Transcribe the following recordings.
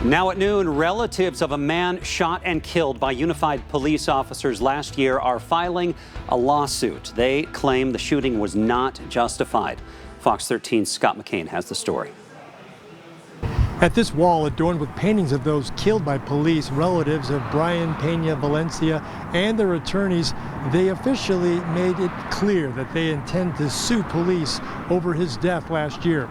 Now at noon, relatives of a man shot and killed by unified police officers last year are filing a lawsuit. They claim the shooting was not justified. Fox 13's Scott McCain has the story. At this wall adorned with paintings of those killed by police, relatives of Bryan Peña Valencia and their attorneys, they officially made it clear that they intend to sue police over his death last year.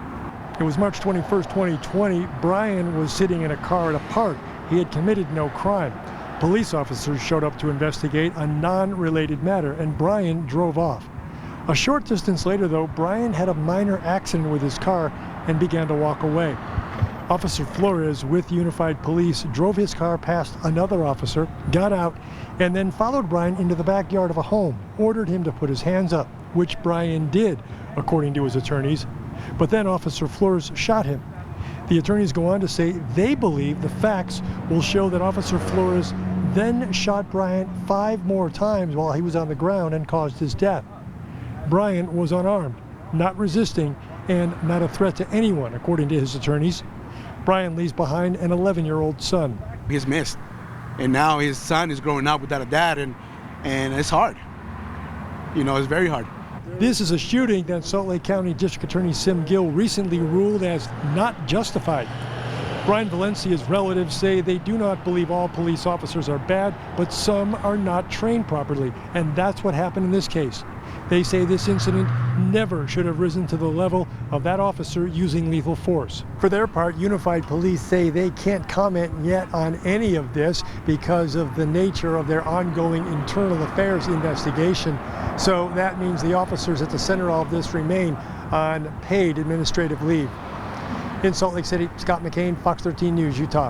It was March 21st, 2020. Bryan was sitting in a car at a park. He had committed no crime. Police officers showed up to investigate a non-related matter, and Bryan drove off. A short distance later, though, Bryan had a minor accident with his car and began to walk away. Officer Flores with Unified Police drove his car past another officer, got out, and then followed Bryan into the backyard of a home, ordered him to put his hands up, which Bryan did, according to his attorneys. But then Officer Flores shot him. The attorneys go on to say they believe the facts will show that Officer Flores then shot Bryan 5 more times while he was on the ground and caused his death. Bryan was unarmed, not resisting, and not a threat to anyone, according to his attorneys. Bryan leaves behind an 11-year-old son. He's missed, and now his son is growing up without a dad, and it's hard. You know, it's very hard. This is a shooting that Salt Lake County District Attorney Sim Gill recently ruled as not justified. Bryan Valencia's relatives say they do not believe all police officers are bad, but some are not trained properly, and that's what happened in this case. They say this incident never should have risen to the level of that officer using lethal force. For their part, Unified Police say they can't comment yet on any of this because of the nature of their ongoing internal affairs investigation. So that means the officers at the center of this remain on paid administrative leave. In Salt Lake City, Scott McCain, Fox 13 News, Utah.